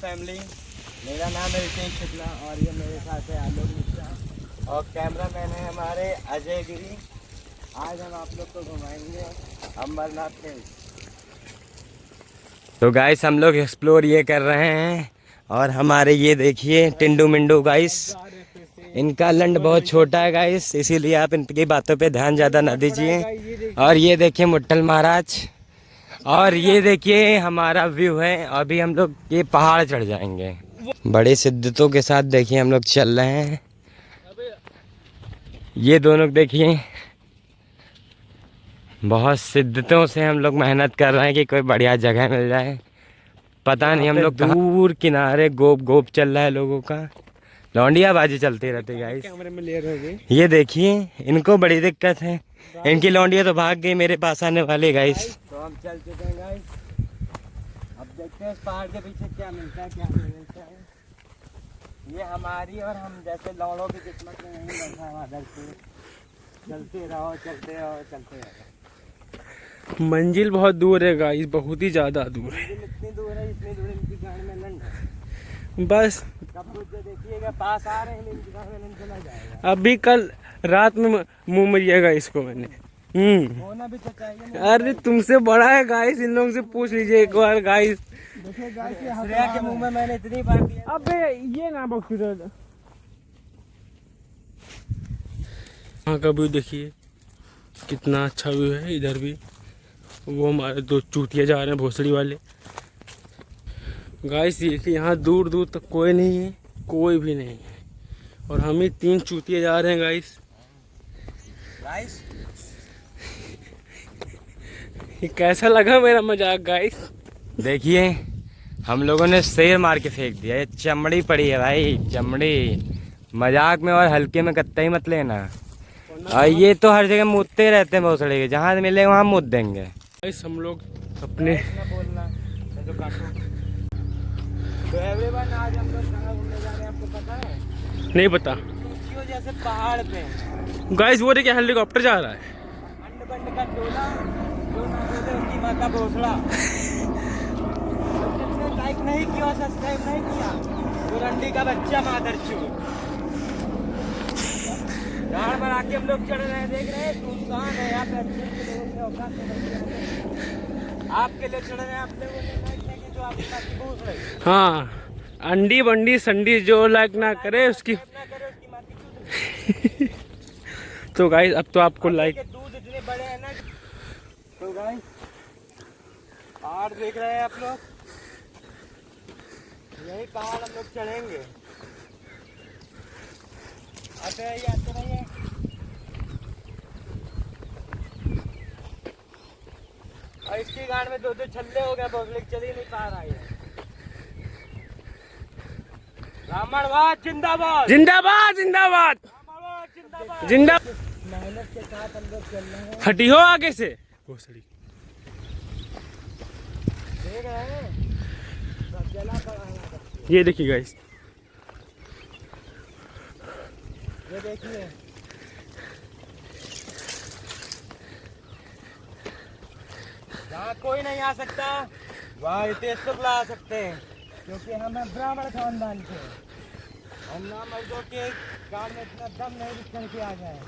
Family. मेरा नाम है रितेश शुक्ला और ये मेरे साथ है आलोक मिश्रा और कैमरा मैन है हमारे अजय गिरी। आज हम आप लोग को घुमाएंगे अमरनाथ हिल्स। तो गाइस हम लोग एक्सप्लोर ये कर रहे हैं और हमारे ये देखिए टिंडू मिंडू गाइस, इनका लंड बहुत छोटा है गाइस, इसीलिए आप इनकी बातों पे ध्यान ज़्यादा ना दीजिए। और ये देखिए मुट्टल महाराज और ये देखिए हमारा व्यू है। अभी हम लोग ये पहाड़ चढ़ जाएंगे। बड़े शिद्दतों के साथ देखिए हम लोग चल रहे हैं। ये दोनों देखिए बहुत शिद्दतों से हम लोग मेहनत कर रहे हैं कि कोई बढ़िया जगह मिल जाए। पता नहीं हम लोग दूर किनारे गोप गोप चल रहा है लोगों का, लौंडिया बाजी चलती रहती गाइस। कैमरे में ले रहे हैं। ये देखिए इनको बड़ी दिक्कत है, इनकी लौंडिया तो भाग गई मेरे पास आने वाली गाइस। तो हम चल चुके हैं गाइस, अब देखते हैं इस पहाड़ के पीछे क्या मिलता है क्या नहीं मिलता है। ये हमारी और हम जैसे लौड़ों की किस्मत में नहीं बैठा है आदर से। चलते रहो चलते रहो चलते रहो। मंजिल बहुत दूर है गाइस, बहुत ही ज्यादा दूर है। इतनी दूर है, इतनी दूर इनकी गाड़ी में लंड है। बस कब मुझे देखिएगा पास आ रहे हैं इनकी गाड़ी में लंड चला जाएगा। अभी कल रात में मुंह मरिएगा इसको मैंने। होना भी तो चाहिए। अरे तुमसे बड़ा है गाइस, इन लोगों से पूछ लीजिए एक बार गाइस। देखिए गाइस श्रेया के मुंह में मैंने इतनी बार दिया। अबे ये ना बख्शू वहाँ का व्यू देखिए कितना अच्छा व्यू है। इधर भी वो हमारे दो चूतिया जा रहे हैं भोसड़ी वाले गाइस। देखिए यहाँ दूर दूर तक कोई नहीं है, कोई भी नहीं है और हम ही 3 चूतिया जा रहे हैं गाइस। गाइस ये कैसा लगा मेरा मजाक गाइस? देखिए हम लोगों ने शेर मार के फेंक दिया। ये चमड़ी पड़ी है भाई, चमड़ी। मजाक में और हल्के में कत्ता ही मत लेना। और ये तो हर जगह मुदते रहते हैं भोसड़े के, जहाँ मिले वहाँ मुद देंगे गाइस। हम लोग अपने बोलना तो एवरीवन आज हम लोग कहाँ घूमने जा रहे हैं आपको पता है? नहीं पता क्यों? जैसे पहाड़ पे गाइस वो देखिए हेलीकॉप्टर जा रहा है। अंड बंड का टोला जो ना बोले उसकी माँ का भोसड़ा। लाइक नहीं किया, सब्सक्राइब नहीं किया तो रंडी का बच्चा मादर चूत। झाड़ पर आके हम लोग चढ़ रहे हैं, देख रहे हैं सुनसान है यहाँ पे। अच्छे लोगों के औकात से आपके लिए चढ़ रहे हैं, आप लोगों ने लाइक नहीं किया जो आपके साथ पूछ रहे। हाँ अंडी बंडी संडी जो लाइक ना करे उसकी तो गाइस अब तो आपको लाइक दूध इतने बड़े हैं ना। तो गाइस पहाड़ देख रहे हैं आप लोग, यही पहाड़ हम लोग चढ़ेंगे। आते रहिए। और इसकी गाड़ में 2 छल्ले हो गए, भोसले चल ही नहीं पा रहा है। ब्राह्मणवाद जिंदाबाद जिंदाबाद जिंदाबाद जिंदाबाद जिंदा। मेहनत के साथ हम लोग चल रहे हैं। हटी हो आगे से भोसड़ी। देख रहे हैं सब जला पड़ा है। ये देखिए गाइस, ये देखिए जहाँ कोई नहीं आ सकता वहाँ रितेश शुक्ला आ सकते हैं, क्योंकि हम हैं ब्राह्मण खानदान के। हम ना मर्दों के काम में इतना दम नहीं निकल के आ गए।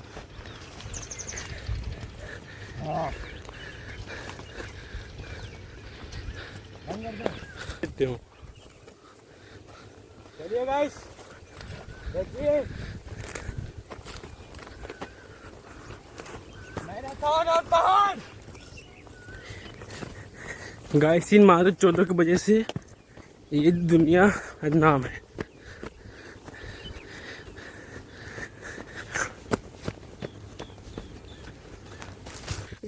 चलिए गाइस देखिए मैराथन और पहाड़। गाइस इन माधव 14 की वजह से ये दुनिया बदनाम है।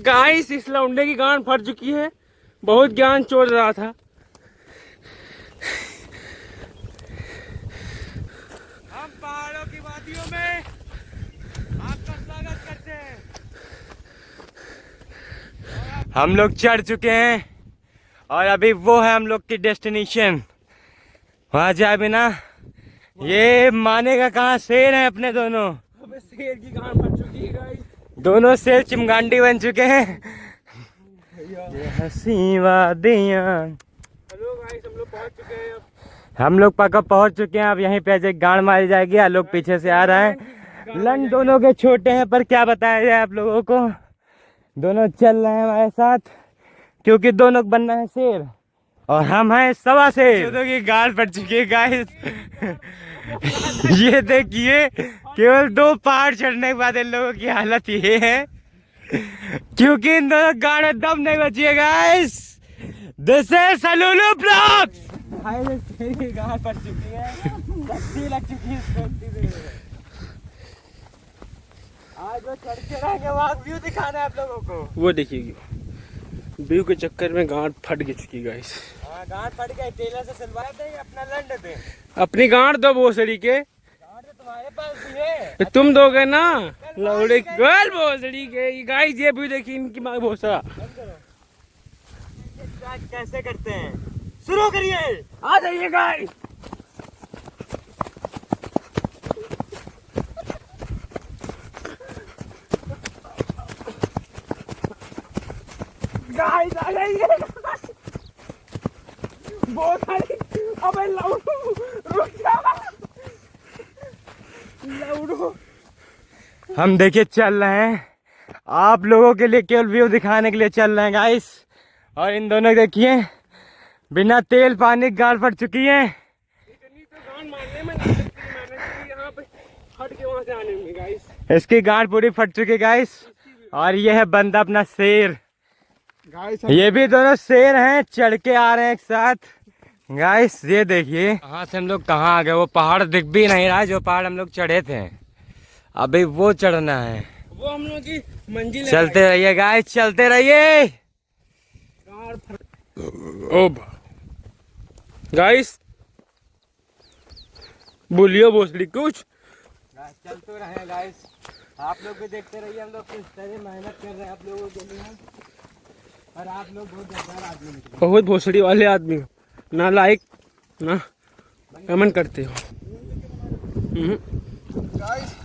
गाइस इस लौंडे की गांड फट चुकी है, बहुत ज्ञान चोर रहा था। हम पहाड़ों की वादियों में आपका स्वागत करते हैं। हम लोग चढ़ चुके हैं और अभी वो है हम लोग की डेस्टिनेशन। वहाँ जाए बिना ये मानेगा कहाँ। शेर हैं अपने दोनों। अबे शेर की गांड फट चुकी है गाइस। दोनों शेर चिमगांडी बन चुके हैं। ये हंसी वादियाँ। हेलो गाइस हम लोग पहुंच चुके हैं अब। हम लोग पक्का पहुंच चुके हैं। अब यहीं पे एक गाड़ मारी जाएगी। आलोक पीछे से आ रहा है। लंच दोनों के छोटे हैं, पर क्या बताया जाए आप लोगों को, दोनों चल रहे हैं हमारे साथ, क्योंकि दोनों को बनना है शेर और हम हैं सवा शेर। दोनों की गाड़ पड़ चुकी है गाइस। ये देखिए, केवल 2 पहाड़ चढ़ने के बाद इन लोगों की हालत ये है, क्योंकि इन दोनों गाड़ में दम नहीं बची है guys. This is Salulu blogs. गाड़ पड़ चुकी है, लग चुकी है। आज वो चढ़ के रहेंगे, वहाँ व्यू दिखाना है आप लोगों को। वो देखिए व्यू के चक्कर में गांठ फट गई चुकी गाइस। हाँ, गांठ फट गई। टेलर से सिलवा देंगे, अपना लंड दे। अपनी गांठ दो भोसड़ी के। गांठ तो तुम्हारे पास भी है। तुम दोगे ना लौड़े गर्ल भोसड़ी के। गाइस ये व्यू देखिए, इनकी माँ भोसड़ा। कैसे करते हैं, शुरू करिए। आ जाइए गाइस। गाइस आ जाइए। बहुत सारी। अबे लौड़ू रुक जा। लौड़ू हम देखिए चल रहे हैं, आप लोगों के लिए केवल व्यू दिखाने के लिए चल रहे हैं गाइस। और इन दोनों देखिए, बिना तेल पानी गाड़ फट चुकी है। इतनी तो गांड मारने में नहीं लगती मैंने, यहाँ पे हट के वहां से आने में गाइस। इसकी गाड़ पूरी फट चुकी है गाइस। और ये है बंदा अपना शेर गाइस। ये भी दोनों शेर हैं, चढ़ के आ रहे हैं एक साथ गाइस। ये देखिए कहाँ से हम लोग कहाँ आ गए। वो पहाड़ दिख भी नहीं रहा है जो पहाड़ हम लोग चढ़े थे। अभी वो चढ़ना है, वो हम लोग की मंजिल है। चलते रहिए गाइस, चलते रहिए। गाइस बोलियो भोसड़ी कुछ। चल तो रहे गाइस, आप लोग भी देखते रहिए। हम लोग किस तरह मेहनत कर रहे हैं आप लोगों के लिए, और आप लोग बहुत बेकार आदमी निकले। बहुत भोसड़ी वाले आदमी हो, ना लाइक ना कमेंट करते हो। गाइस